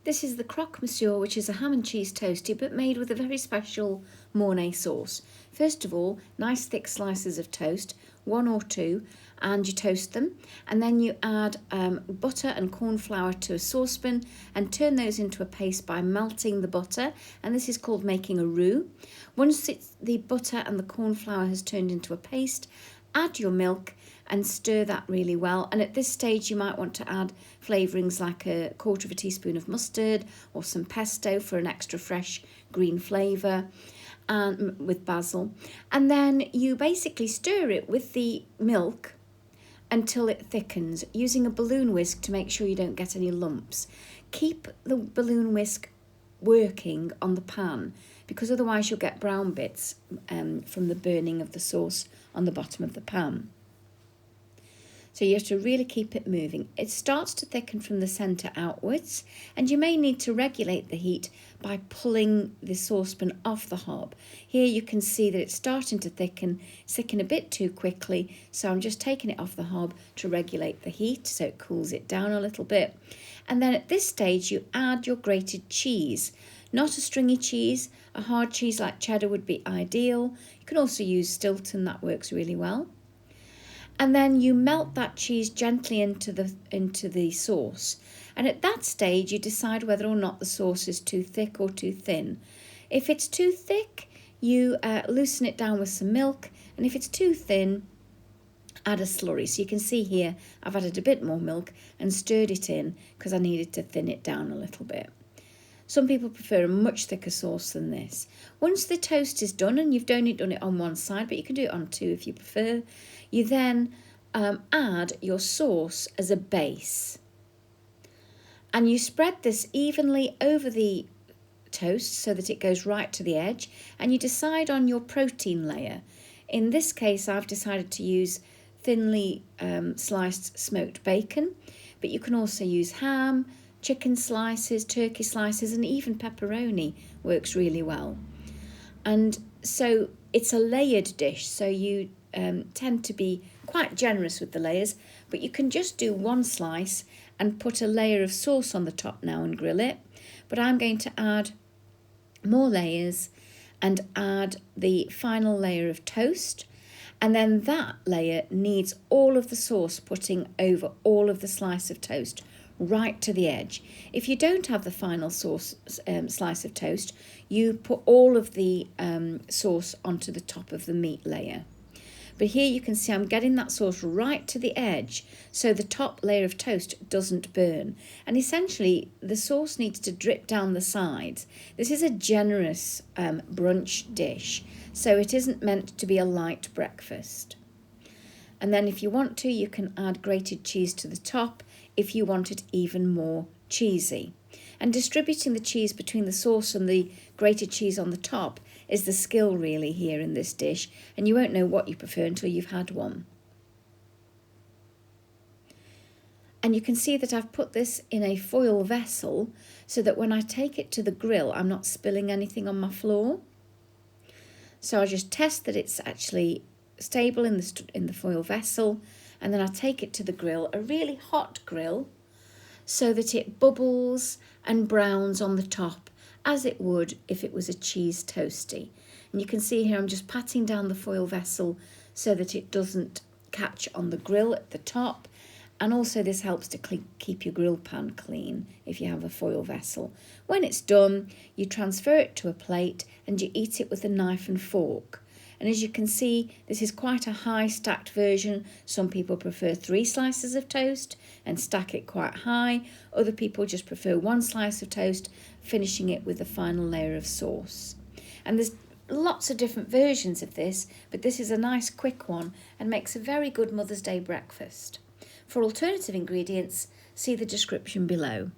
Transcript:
This is the Croque Monsieur, which is a ham and cheese toastie, but made with a very special mornay sauce. First of all, nice thick slices of toast, one or two, and you toast them. And then you add butter and corn flour to a saucepan and turn those into a paste by melting the butter. And this is called making a roux. Once the butter and the corn flour has turned into a paste, add your milk and stir that really well. And at this stage you might want to add flavourings like a quarter of a teaspoon of mustard or some pesto for an extra fresh green flavour, and with basil. And then you basically stir it with the milk until it thickens, using a balloon whisk to make sure you don't get any lumps. Keep the balloon whisk working on the pan, because otherwise you'll get brown bits from the burning of the sauce on the bottom of the pan. So you have to really keep it moving. It starts to thicken from the centre outwards, and you may need to regulate the heat by pulling the saucepan off the hob. Here you can see that it's starting to thicken. It's thickening a bit too quickly, so I'm just taking it off the hob to regulate the heat so it cools it down a little bit. And then at this stage you add your grated cheese. Not a stringy cheese, a hard cheese like cheddar would be ideal. You can also use Stilton, that works really well. And then you melt that cheese gently into the sauce. And at that stage you decide whether or not the sauce is too thick or too thin. If it's too thick, you loosen it down with some milk, and if it's too thin, add a slurry. So you can see here I've added a bit more milk and stirred it in because I needed to thin it down a little bit. Some people prefer a much thicker sauce than this. Once the toast is done, and you've only done it on one side, but you can do it on two if you prefer, you then add your sauce as a base. And you spread this evenly over the toast so that it goes right to the edge, and you decide on your protein layer. In this case, I've decided to use thinly sliced smoked bacon, but you can also use ham, chicken slices, turkey slices, and even pepperoni works really well. And so it's a layered dish, so you tend to be quite generous with the layers, but you can just do one slice and put a layer of sauce on the top now and grill it. But I'm going to add more layers and add the final layer of toast, and then that layer needs all of the sauce putting over all of the slice of toast right to the edge. If you don't have the final sauce slice of toast, you put all of the sauce onto the top of the meat layer. But here you can see I'm getting that sauce right to the edge so the top layer of toast doesn't burn. And essentially the sauce needs to drip down the sides. This is a generous brunch dish, so it isn't meant to be a light breakfast. And then if you want to, you can add grated cheese to the top if you want it even more cheesy. And distributing the cheese between the sauce and the grated cheese on the top is the skill really here in this dish, and you won't know what you prefer until you've had one. And you can see that I've put this in a foil vessel so that when I take it to the grill I'm not spilling anything on my floor. So I just test that it's actually stable in the foil vessel, and then I take it to the grill, a really hot grill, so that it bubbles and browns on the top as it would if it was a cheese toastie. And you can see here I'm just patting down the foil vessel so that it doesn't catch on the grill at the top, and also this helps to keep your grill pan clean if you have a foil vessel. When it's done, you transfer it to a plate and you eat it with a knife and fork. And as you can see, this is quite a high stacked version. Some people prefer 3 slices of toast and stack it quite high. Other people just prefer 1 slice of toast, finishing it with the final layer of sauce. And there's lots of different versions of this, but this is a nice quick one and makes a very good Mother's Day breakfast. For alternative ingredients, see the description below.